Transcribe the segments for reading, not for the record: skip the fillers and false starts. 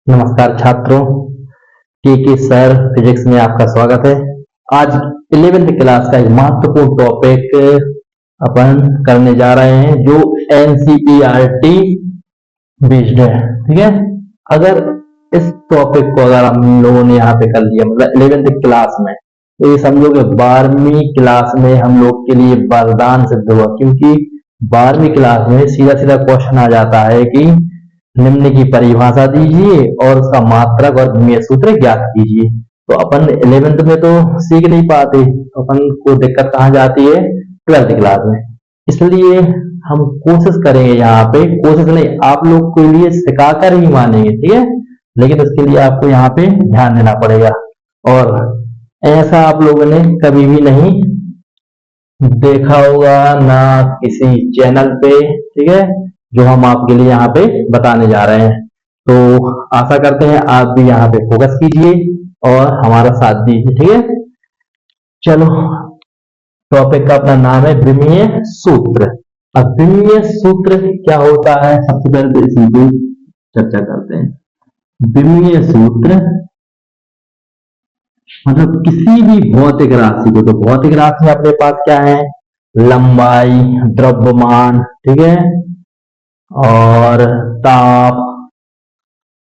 नमस्कार छात्रों, के सर फिजिक्स में आपका स्वागत है। आज 11th क्लास का एक महत्वपूर्ण टॉपिक अपन करने जा रहे हैं जो एनसीईआरटी बेस्ड है। ठीक है, अगर इस टॉपिक को अगर हम लोगों ने यहाँ पे कर लिया मतलब 11th क्लास में, तो ये समझो कि 12वीं क्लास में हम लोग के लिए वरदान सिद्ध हुआ, क्योंकि 12वीं क्लास में सीधा सीधा क्वेश्चन आ जाता है कि निम्न की परिभाषा दीजिए और उसका मात्रक और भिन्नय सूत्र ज्ञात कीजिए। तो अपन 11th में तो सीख नहीं पाते, तो अपन को दिक्कत कहाँ जाती है 12th क्लास में। इसलिए हम कोशिश करेंगे, यहाँ पे कोशिश नहीं, आप लोग के लिए सिखाकर ही मानेंगे। ठीक है, लेकिन उसके लिए आपको यहाँ पे ध्यान देना पड़ेगा, और ऐसा आप लोगों ने कभी भी नहीं देखा होगा ना किसी चैनल पे। ठीक है, जो हम आपके लिए यहाँ पे बताने जा रहे हैं। तो आशा करते हैं आप भी यहाँ पे फोकस कीजिए और हमारा साथ दीजिए। ठीक है, चलो, टॉपिक का अपना नाम है विमीय सूत्र। अब विमीय सूत्र क्या होता है, सबसे पहले तो इसी की चर्चा करते हैं। विमीय सूत्र मतलब किसी भी भौतिक राशि को, तो भौतिक राशि अपने पास क्या है, लंबाई, द्रव्यमान, ठीक है, और ताप,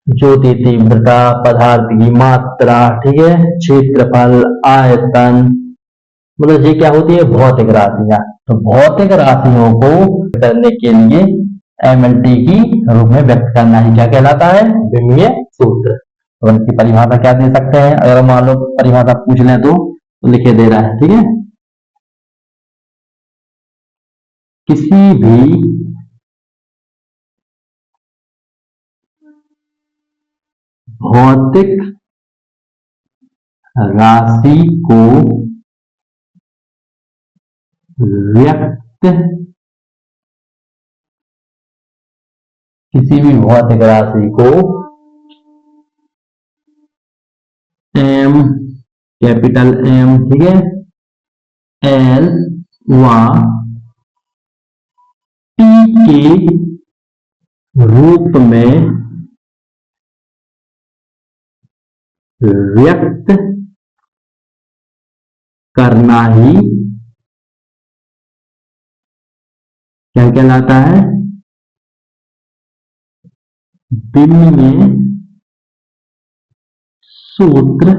ज्योति तीव्रता, पदार्थ की मात्रा, ठीक है, क्षेत्रफल, आयतन, मतलब ये क्या होती है भौतिक राशियां। तो भौतिक राशियों को करने के लिए एमएलटी की रूप में व्यक्त करना ही क्या कहलाता है, विमीय सूत्र। तो इनकी परिभाषा क्या दे सकते हैं, अगर मान लो परिभाषा पूछ लें तो लिखे दे रहा है। ठीक है, किसी भी भौतिक राशि को व्यक्त, किसी भी भौतिक राशि को एम, कैपिटल एम, ठीक है, एल व टी के रूप में व्यक्त करना ही क्या कहलाता है, विमीय सूत्र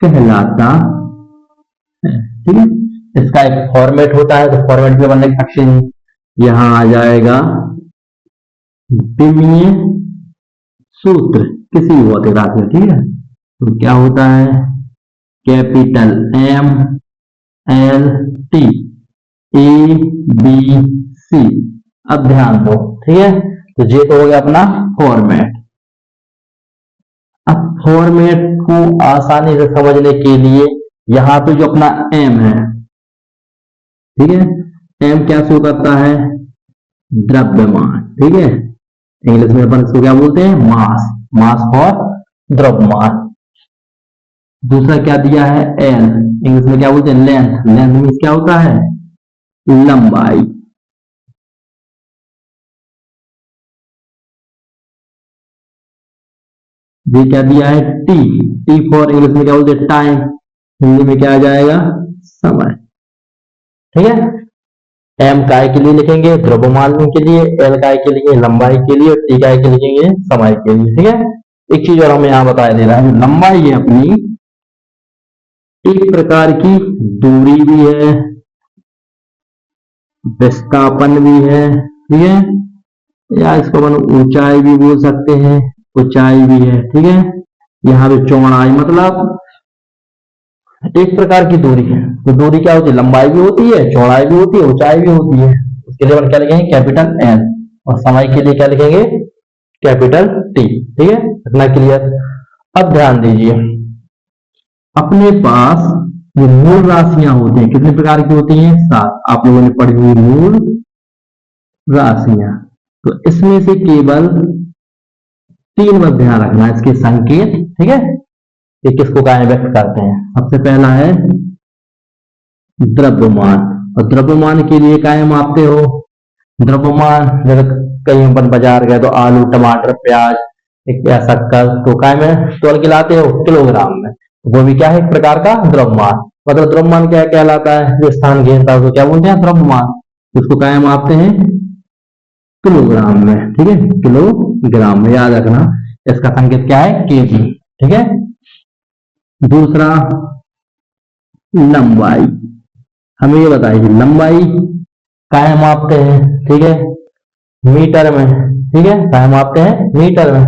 कहलाता है। ठीक है, इसका एक फॉर्मेट होता है, तो फॉर्मेट भी अपन लिख सकते हैं, यहां आ जाएगा विमीय सूत्र किसी भी भौतिक राशि में। ठीक है, तो क्या होता है, capital M L T A B C. अब ध्यान दो, ठीक है, तो ये तो हो गया अपना फॉर्मेट। अब फॉर्मेट को आसानी से समझने के लिए यहां पे जो अपना एम है, ठीक है, एम क्या शो करता है, द्रव्यमान। ठीक है, इंग्लिश में अपन इसको क्या बोलते हैं, मास, मास फॉर द्रव्यमान। दूसरा क्या दिया है, एल, इंग्लिश में क्या बोलते हैं, लेंथ, लेंथ मीन्स क्या होता है, लंबाई। ये क्या दिया है, टी, टी फॉर इंग्लिश में क्या बोलते हैं, टाइम, हिंदी में क्या आ जाएगा, समय। ठीक है, एम काय के लिए लिखेंगे द्रव्यमान के लिए, एल काय के लिए लंबाई के लिए, टी काय के लिखेंगे समय के लिए। ठीक है, एक चीज और हमें यहां बताया दे रहा है, लंबाई है अपनी एक प्रकार की दूरी भी है, विस्थापन भी है। ठीक है, या इसको अपन ऊंचाई भी बोल सकते हैं, ऊंचाई भी है। ठीक है, यहाँ पे चौड़ाई, मतलब एक प्रकार की दूरी है। तो दूरी क्या होती है, लंबाई भी होती है, चौड़ाई भी होती है, ऊंचाई भी होती है। उसके लिए अपन क्या लिखेंगे, कैपिटल एन, और समय के लिए क्या लिखेंगे, कैपिटल टी। ठीक है, इतना क्लियर। अब ध्यान दीजिए, अपने पास जो मूल राशियां होती हैं कितने प्रकार की होती हैं, 7, आप लोगों ने पढ़ी हुई मूल राशियां। तो इसमें से केवल 3 बात ध्यान रखना, इसके संकेत। ठीक है, ये किसको क्या व्यक्त करते हैं। सबसे पहला है द्रव्यमान, और द्रव्यमान के लिए क्या मापते हो, द्रव्यमान जब कहीं अपन बाजार गए तो आलू, टमाटर, प्याज, एक ऐसा कर तो काय में तोल के लाते हो, किलोग्राम में। वो भी क्या है, एक प्रकार का द्रव्यमान। मतलब द्रव्यमान क्या कहलाता है, जो स्थान घेरता है उसको क्या बोलते हैं, द्रव्यमान। उसको काय मापते हैं, किलोग्राम में। ठीक है, किलोग्राम में याद रखना। इसका संकेत क्या है, केजी। ठीक है। दूसरा, लंबाई। हमें ये बताइए लंबाई काय मापते हैं। ठीक है, मीटर में। ठीक है, काय मापते हैं, मीटर में।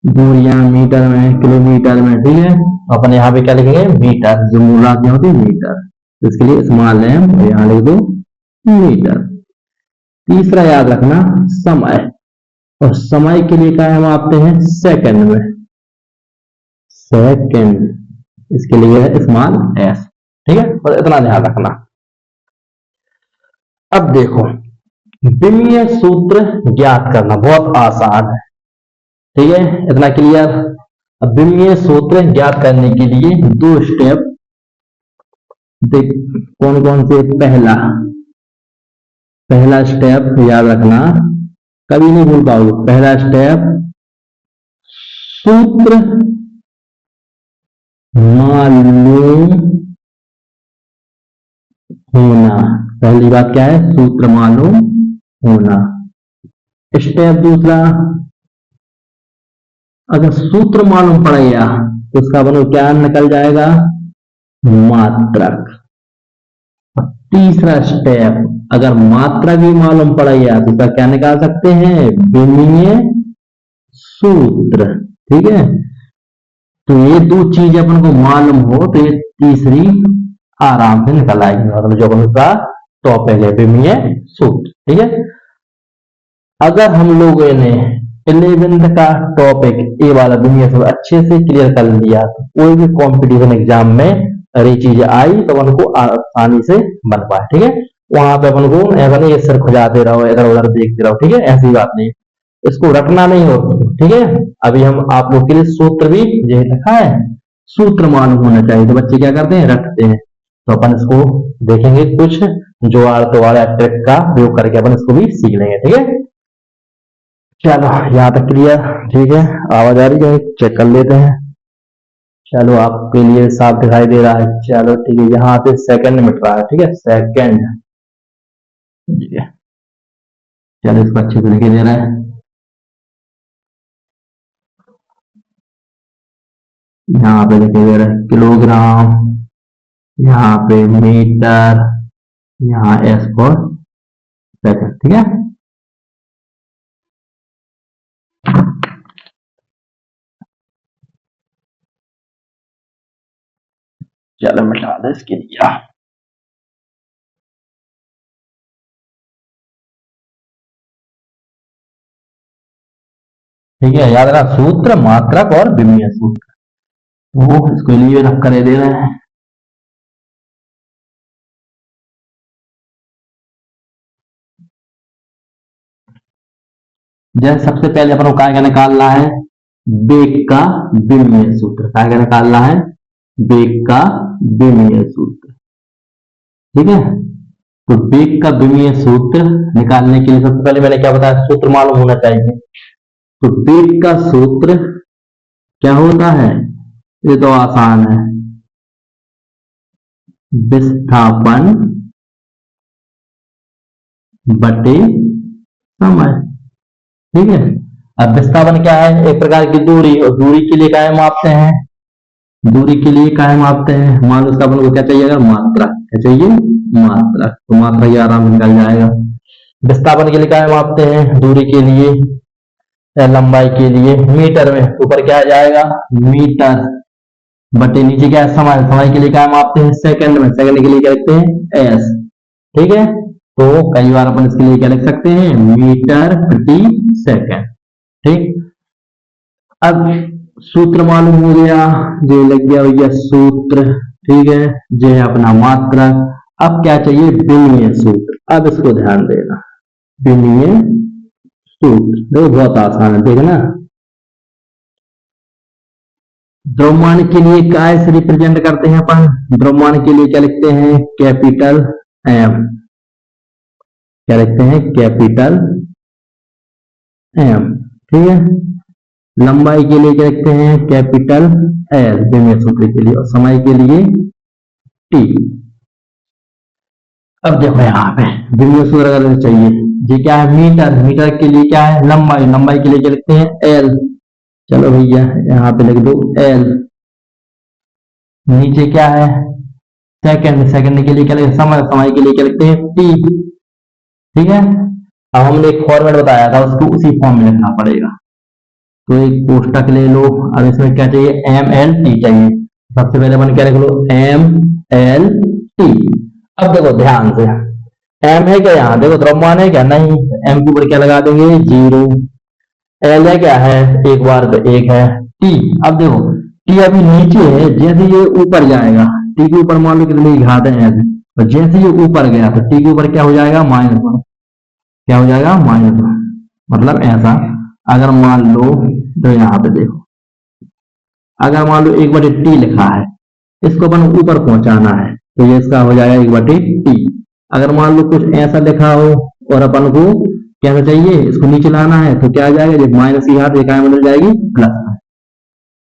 दूरियां मीटर में, किलोमीटर में। ठीक है, अपन यहाँ पे क्या लिखेंगे, मीटर। जो मूल क्या होती है, मीटर। इसके लिए स्मॉल है, यहाँ लिख दो मीटर। तीसरा याद रखना, समय। और समय के लिए क्या हम मापते हैं, सेकंड में। सेकंड, इसके लिए है स्मॉल एस। ठीक है, और इतना ध्यान रखना। अब देखो, विमीय सूत्र ज्ञात करना बहुत आसान है। ठीक है, इतना क्लियर। अब विमीय सूत्र ज्ञात करने के लिए दो स्टेप देख, कौन कौन से। पहला स्टेप याद रखना, कभी नहीं भूल पाओगे। पहला स्टेप, सूत्र मालूम होना। पहली बात क्या है, सूत्र मालूम होना। स्टेप दूसरा, अगर सूत्र मालूम पड़ गया तो उसका अपन क्या निकल जाएगा, मात्रक। तीसरा स्टेप, अगर मात्रक भी मालूम पड़ गया तो उसका क्या निकाल सकते हैं, विमीय सूत्र। ठीक है, तो ये दो चीज अपन को मालूम हो तो ये तीसरी आराम से निकल आएगी। मतलब जो अपन का टॉपिक है, विमीय सूत्र। ठीक है, अगर हम लोगों ने 11th का टॉपिक ए वाला विमीय सूत्र अच्छे से क्लियर कर लिया तो कोई भी कंपटीशन एग्जाम में अरे चीज आई तो अपन को आसानी से बन पाए। ठीक है, वहां पे अपन को ऐसा नहीं सिर खुजाते रहो, इधर उधर देखते रहो। ठीक है, ऐसी बात नहीं, इसको रटना नहीं हो। ठीक है, अभी हम आप लोग के लिए सूत्र भी ये लिखा है, सूत्र मालूम होना चाहिए। तो बच्चे क्या करते हैं, रटते हैं। तो अपन इसको देखेंगे, कुछ जुगाड़ तो वाला ट्रिक का प्रयोग करके अपन इसको भी सीख लेंगे। ठीक है, चलो यहाँ तक क्लियर। ठीक है, आवाज आ रही है, चेक कर लेते हैं। चलो आपके लिए साफ दिखाई दे रहा है। चलो ठीक है, यहाँ पे सेकंड मिट रहा है। ठीक है, सेकंड। ठीक है, चलो इसको अच्छे से दिखाई दे रहा है। यहाँ पे दिखाई दे रहा है किलोग्राम, यहाँ पे मीटर, यहाँ एस फॉर सेकंड। ठीक है, चलो मिटा दे इसके लिए। ठीक है, याद रखना, सूत्र, मात्रक और विमीय सूत्र। वो इसको लिए रख कर दे रहे हैं। जैसे सबसे पहले अपन को काय का निकालना है, वेग का विमीय सूत्र। काय का निकालना है, वेग का विमीय सूत्र। ठीक है, तो वेग का विमीय सूत्र निकालने के लिए सबसे पहले मैंने क्या बताया, सूत्र मालूम होना चाहिए। तो वेग का सूत्र क्या होता है, ये तो आसान है, विस्थापन बटे समय। ठीक है, अब विस्थापन क्या है, एक प्रकार की दूरी, और दूरी के लिए क्या मापते हैं, दूरी के लिए क्या मापते हैं, मान लो विस्थापन को क्या चाहिए, मात्रा। क्या चाहिए, मात्रा। तो मात्रा ये आराम निकल जाएगा। विस्थापन के लिए क्या मापते हैं, दूरी के लिए या लंबाई के लिए मीटर में, ऊपर क्या आ जाएगा, मीटर बटे नीचे क्या है, समय। समय के लिए क्या मापते हैं, सेकंड में। सेकंड के लिए क्या लिखते हैं, एस। ठीक है, तो कई बार अपन इसके लिए क्या लिख सकते हैं, मीटर प्रति सेकंड। ठीक, अब सूत्र मालूम हो गया, जो लग गया भैया सूत्र। ठीक है, जो है अपना मात्रा। अब क्या चाहिए, विमीय सूत्र। अब इसको ध्यान देना, विमीय सूत्र देखो बहुत आसान है, देखना। द्रव्यमान के लिए काय से रिप्रेजेंट करते हैं अपन, द्रव्यमान के लिए क्या लिखते हैं, कैपिटल एम। क्या लिखते हैं, कैपिटल एम। ठीक है, लंबाई के लिए क्या लिखते हैं, कैपिटल एल विमीय सूत्र के लिए, और समय के लिए टी। अब देखो यहाँ पे विमीय सूत्र अगर चाहिए, ये क्या है, मीटर, मीटर के लिए क्या है, लंबाई, लंबाई के लिए क्या लिखते हैं, एल। चलो भैया यहाँ पे लिख दो एल। नीचे क्या है, सेकंड, सेकंड के लिए क्या लिखते हैं, समय, समय के लिए क्या लिखते हैं, टी। ठीक है, अब हमने एक फॉर्मेट बताया था, उसको उसी फॉर्म में लिखना पड़ेगा। तो एक कोष्टक ले लो, अब इसमें क्या चाहिए, एम एल टी चाहिए। सबसे पहले अपन क्या लिख लो, एम एल टी। अब देखो ध्यान से, एम है क्या, यहाँ देखो द्रव्यमान है क्या, नहीं, एम के ऊपर क्या लगा देंगे, जीरो। एल है क्या है, एक बार तो एक है, टी। अब देखो टी अभी नीचे है, जैसे ये ऊपर जाएगा, टी के ऊपर मान लो कितनी घात है ऐसे, तो जैसे ये ऊपर गया तो टी के ऊपर क्या हो जाएगा, -1। क्या हो जाएगा, -1। मतलब ऐसा, अगर मान लो, तो यहाँ पे देखो, अगर मान लो 1/t लिखा है, इसको अपन ऊपर पहुंचाना है, तो ये इसका हो जाएगा 1/t। अगर मान लो कुछ ऐसा लिखा हो और अपन को कैसा चाहिए, इसको नीचे लाना है, तो क्या आ जाएगा, जब माइनस की घात एक बदल जाएगी प्लस में।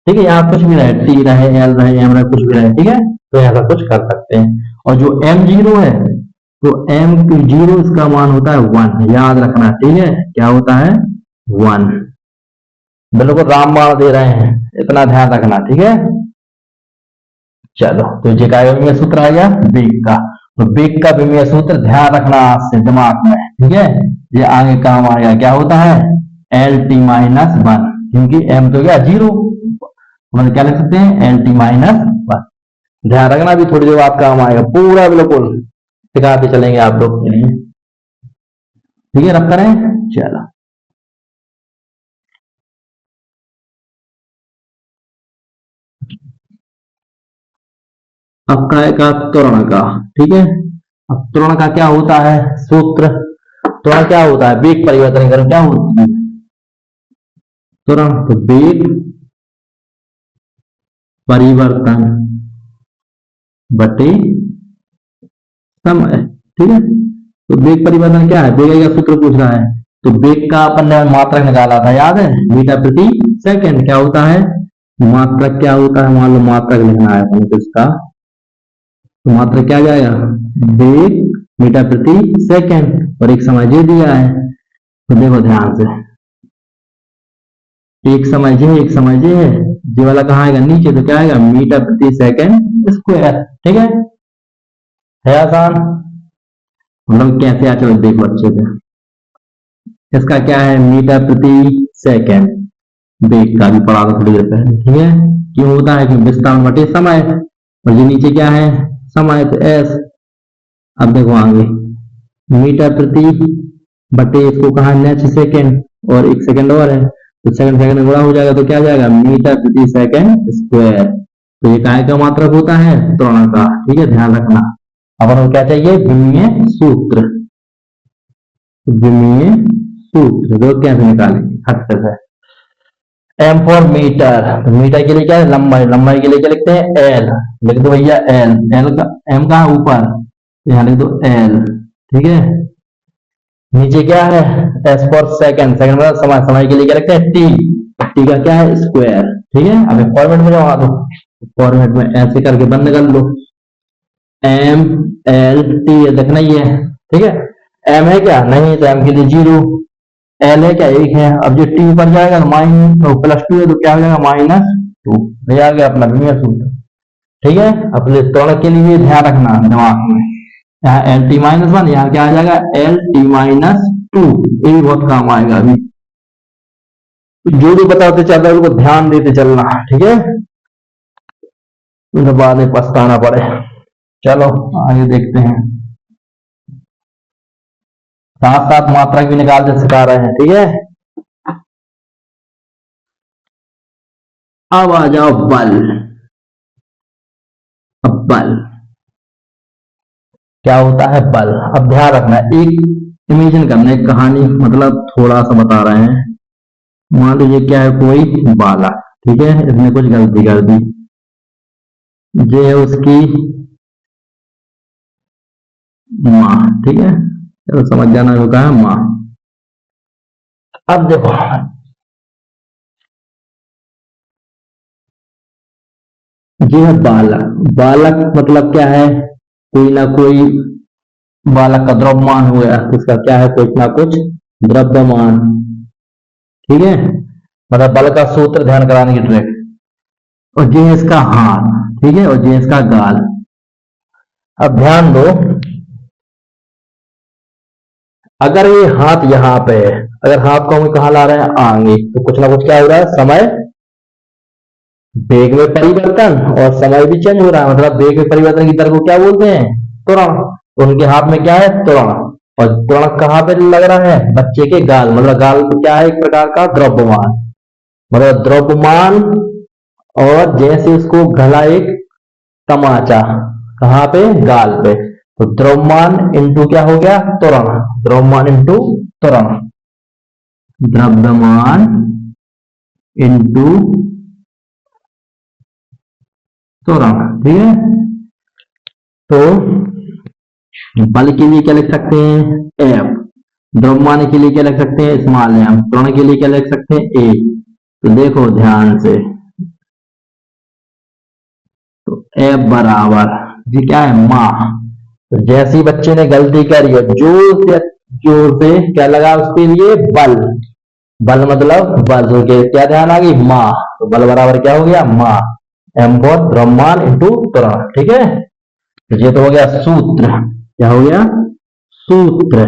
ठीक है, यहाँ कुछ भी रहे, टी रहे, एल रहे, एम रहे, कुछ भी रहे, ठीक है, तो ऐसा कुछ कर सकते हैं। और जो एम जीरो है, तो एम जीरो इसका मान होता है 1, याद रखना, ठीक है, क्या होता है, 1। बिल्कुल रामबाण दे रहे हैं, इतना ध्यान रखना, ठीक है। चलो, तो ये का विमीय सूत्र आ गया वेग का। तो वेग का विमीय सूत्र ध्यान रखना आज से दिमाग में, ठीक है, ये आगे काम आएगा। क्या होता है, एल टी माइनस 1, क्योंकि एम तो क्या जीरो, मतलब क्या लिख सकते हैं, एल टी माइनस 1। ध्यान रखना, भी थोड़ी देर बाद काम आएगा, पूरा बिल्कुल सिखाते चलेंगे आप लोग के लिए, ठीक है। रब करें, चलो। अब का एक त्वरण का, ठीक है। अब त्वरण का क्या होता है सूत्र, त्वरण क्या होता है, वेग परिवर्तन कर क्या होती है त्वरण, तो वेग परिवर्तन बटे समय, ठीक है। तो वेग परिवर्तन क्या है, वेग का सूत्र पूछ रहा है, तो वेग का अपन ने मात्रक निकाला था, याद है, मीटर प्रति सेकंड। क्या होता है मात्रक, क्या होता है, मान लो मात्रक लिखना है अपन को इसका, तो मात्रक क्या आ जाएगा, वेग मीटर प्रति सेकंड, और एक समय जे दिया है। तो देखो ध्यान से, एक समय जे, एक समय जे है, जे वाला कहाँ आएगा, नीचे, तो क्या आएगा, मीटर प्रति सेकंड स्क्वायर, ठीक है आसान। मतलब कैसे आ, चलो देखो अच्छे से, इसका क्या है, मीटर प्रति सेकंड, वेग का भी पढ़ा था थोड़ी देर पहले, ठीक है। क्यों होता है, कि विस्थापन बटे समय, और ये नीचे क्या है, समय, तो एस। अब देखो आगे, मीटर प्रति बटे इसको कहा नेक्स्ट सेकंड, और एक सेकंड और है, तो सेकंड सेकंड में गुणा हो जाएगा, तो क्या आ जाएगा, मीटर प्रति सेकंड स्क्वायर। तो ये काय का मात्रक होता है, त्वरण का, ठीक है, ध्यान रखना। अब हमको क्या चाहिए, विमीय सूत्र, विमीय सूत्र जो कैसे निकालेंगे हट से, एम फॉर मीटर, तो मीटर के लिए क्या है, लंबाई, लंबाई के लिए क्या लिखते हैं, एल। लिख दो भैया एल, एल का एम कहा ऊपर, यहाँ लिख दो एल, ठीक है। नीचे क्या है, एस फॉर सेकंड, सेकंड मतलब समय, समय के लिए क्या लिखते हैं, टी, टी का क्या है, स्क्वायर, ठीक है। अब फॉर्मेट में जाओ, दो फॉर्मेट में ऐसे करके बंद कर लो, एम एल टी देखना ही है, ठीक है। एम है क्या, नहीं, तो एम के लिए जीरो, एल है क्या, एक है। अब जो टी ऊपर जाएगा तो +2 है, तो क्या हो जाएगा, -2। आ गया अपना विमीय सूत्र, ठीक है। अपने त्वरण के लिए ध्यान रखना दिमाग में, यहाँ एल टी -1, यहाँ क्या आ जाएगा, एल टी -2। ये भी बहुत काम आएगा अभी, जो भी बताते चल रहा है उनको ध्यान देते चलना, ठीक है, उन्हें बाद में पछताना पड़े। चलो आगे देखते हैं, साथ साथ मात्रा भी निकालते सिखा रहे हैं, ठीक है। अब आ जाओ बल। अब बल क्या होता है, बल। अब ध्यान रखना, एक इमेजिन करना, एक कहानी, मतलब थोड़ा सा बता रहे हैं। मान लीजिए क्या है, कोई बालक, ठीक है, इसने कुछ गलती कर दी, ये है उसकी माँ, ठीक है, चलो समझ जाना, जो कहा है माँ। अब देखो, जी है बालक। बालक मतलब क्या है, कोई ना कोई बालक का द्रव्यमान हो गया, इसका क्या है, कुछ ना कुछ द्रव्यमान। ठीक है, मतलब बल का सूत्र ध्यान कराने की ट्रिक। और ये है इसका हाथ, ठीक है, और ये है इसका गाल। अब ध्यान दो, अगर ये हाथ यहाँ पे है, अगर हाथ को हम कहाँ ला रहे हैं, आगे, तो कुछ ना कुछ क्या हो रहा है, समय, वेग में परिवर्तन, और समय भी चेंज हो रहा है। मतलब वेग में परिवर्तन की दर को क्या बोलते हैं, त्वरण। तो उनके हाथ में क्या है, त्वरण। और त्वरण कहाँ पे लग रहा है, बच्चे के गाल। मतलब गाल तो क्या है, एक प्रकार का द्रव्यमान, मतलब द्रव्यमान। और जैसे उसको गला एक तमाचा, कहाँ पे, गाल पे। तो द्रव्यमान इंटू क्या हो गया, त्वरण। द्रव्यमान इंटू त्वरण, द्रव्यमान इंटू त्वरण। ठीक है, तो बल के लिए क्या लिख सकते हैं, एफ। द्रव्यमान के लिए क्या लिख सकते हैं, स्मॉल एम। त्वरण के लिए क्या लिख सकते हैं, ए। तो देखो ध्यान से, तो एफ बराबर, ये क्या है, माह। तो जैसे ही बच्चे ने गलती करी है, जोर से क्या लगा उसके लिए, बल। बल मतलब बल, तो क्या ध्यान आ गई, माह। तो बल बराबर क्या हो गया, माह। एम फॉर द्रव्यमान इंटू त्वरण। ठीक है, तो ये तो हो गया सूत्र। क्या हो गया, सूत्र।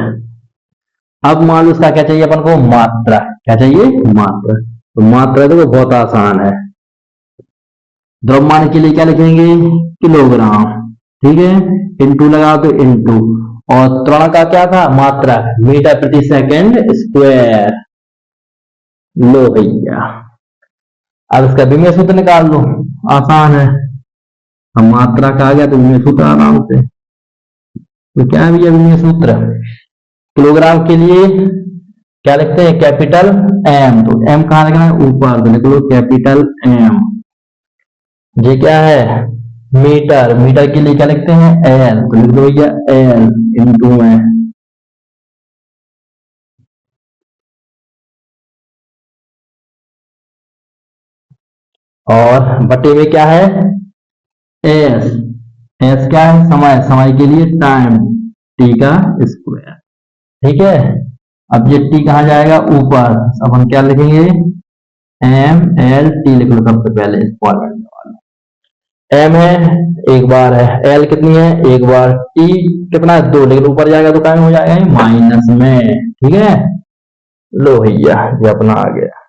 अब मान लो उसका क्या चाहिए अपन को, मात्रा। क्या चाहिए, मात्रा। तो मात्रा देखो बहुत आसान है। द्रव्यमान के लिए क्या लिखेंगे, किलोग्राम। ठीक है, इंटू लगा तो इंटू, और त्वरण का क्या था, मात्रा, मीटर प्रति सेकंड स्क्वायर। लो भैया, अब इसका विमेय सूत्र निकाल लो, आसान है। हम मात्रा का आ गया तो विमेय सूत्र आराम से। तो क्या है भैया विमेय सूत्र, किलोग्राम के लिए क्या लिखते हैं, कैपिटल एम। तो एम कहाँ लिखना है, ऊपर, तो लिख लो कैपिटल एम। ये क्या है, मीटर। मीटर के लिए क्या लिखते हैं, एल। तो लिख दो भैया एल इंटू में, और बटे में क्या है, एस। एस क्या है, समय। समय के लिए टाइम, टी का स्क्वायर। ठीक है, अब ये टी कहाँ जाएगा, ऊपर। अपन क्या लिखेंगे, एम एल टी लिख लो सबसे पहले, इस फॉर्मेट में। एम है, एक बार है। एल कितनी है, एक बार। टी कितना है, दो, लेकिन ऊपर जाएगा तो टाइम हो जाएगा माइनस में। ठीक है, लो भैया ये अपना आ गया।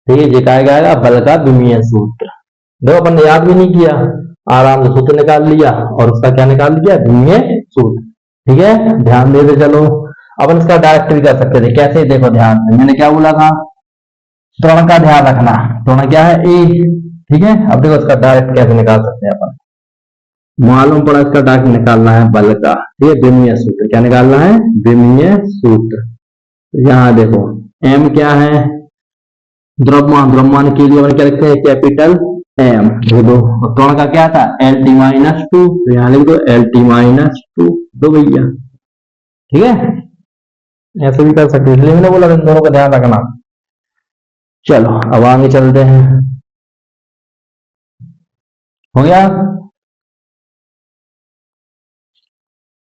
ठीक है, ये क्या आएगा, बल का विमीय सूत्र। देखो अपन ने याद भी नहीं किया, आराम से सूत्र निकाल लिया, और उसका क्या निकाल लिया, विमीय सूत्र। ठीक है, ध्यान देते चलो। अपन इसका डायरेक्ट भी कर सकते थे, कैसे, देखो ध्यान से, मैंने क्या बोला था, त्वरण का ध्यान रखना। त्वरण क्या है, ए। ठीक है, अब देखो इसका डायरेक्ट कैसे निकाल सकते हैं अपन, मालूम पड़ा इसका डायरेक्ट निकालना है बल का। ठीक है, विमीय सूत्र क्या निकालना है, विमीय सूत्र। यहाँ देखो, एम क्या है, द्रव्यमान। द्रव्यमान के लिए अपन क्या लिखते हैं, कैपिटल एम। दो, त्वरण का क्या था, एल टी माइनस टू। तो यहाँ लिख दो एल टी माइनस टू, दो भैया। ठीक है, ऐसे भी कर सकते हैं, इसलिए मैंने बोला इन दोनों का ध्यान रखना। चलो अब आगे चलते हैं, हो गया।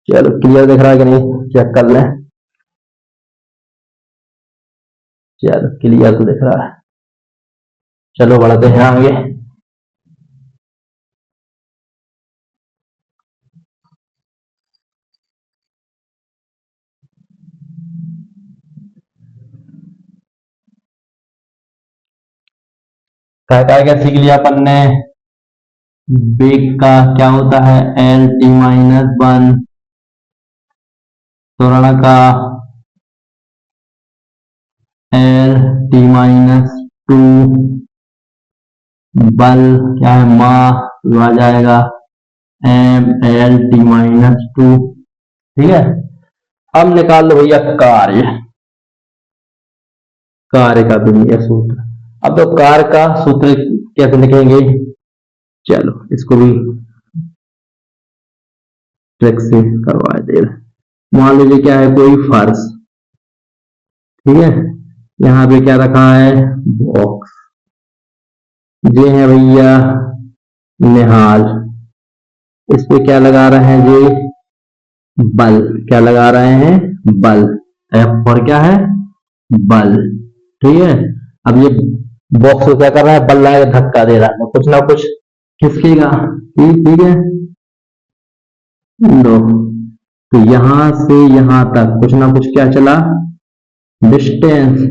चलो क्लियर दिख रहा है कि नहीं, चेक कर लें। चलो क्लियर तो दिख रहा है, चलो बढ़ते हैं आगे। क्या क्या सीख लिया अपन ने, वेग का क्या होता है, एल टी माइनस वन। त्वरण का एल टी माइनस टू। बल क्या है, मास, तो आ जाएगा M L T minus two. ठीक है, अब निकाल लो भैया कार्य। कार्य का विमीय सूत्र। अब तो कार्य का सूत्र कैसे लिखेंगे, चलो इसको भी ट्रिक से करवा दे रहे। मान लीजिए क्या है, कोई फर्श। ठीक है, यहाँ पे क्या रखा है, बॉक्स। ये है भैया निहाल। इस पे क्या लगा रहे हैं जी? बल। क्या लगा रहे हैं? बल। एफ और क्या है? बल। ठीक है। अब ये बॉक्स को क्या कर रहा है? बल लगा के धक्का दे रहा है, कुछ ना कुछ खिसकेगा। ठीक है। लो, तो यहां से यहां तक कुछ ना कुछ क्या चला? डिस्टेंस।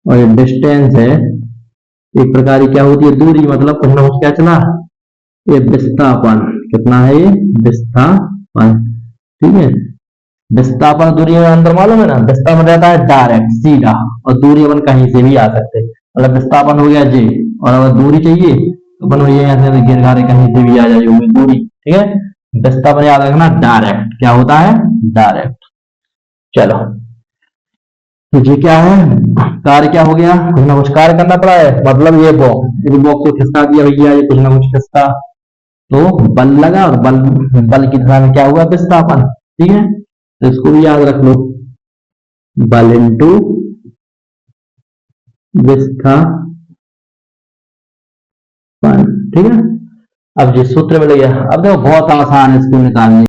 और ये डिस्टेंस है एक प्रकार की क्या होती है? दूरी। मतलब कुछ ना कुछ क्या चला? ये विस्थापन। कितना है ये? विस्थापन। ठीक है। विस्थापन दूरी में अंदर मालूम है ना? विस्थापन रहता है डायरेक्ट सीधा, और दूरी अपन कहीं से भी आ सकते हैं। मतलब विस्थापन हो गया जे, और अगर दूरी चाहिए तो अपन ये ऐसे गिर घारे कहीं से भी आ जाएगी दूरी। ठीक है। विस्थापन याद रखना डायरेक्ट। क्या होता है? डायरेक्ट। चलो, तो ये क्या है? कार्य क्या हो गया? कुछ ना कुछ कार्य करना पड़ा है। मतलब ये बॉक्स को खिसका दिया भैया, ये कुछ ना कुछ खिसका, तो बल लगा, और बल बल की दिशा में क्या हुआ? विस्थापन। ठीक है, तो इसको भी याद रख लो, बल इंटू विस्थापन। ठीक है। अब ये सूत्र मिल गया। अब देखो बहुत आसान है इसको निकालने।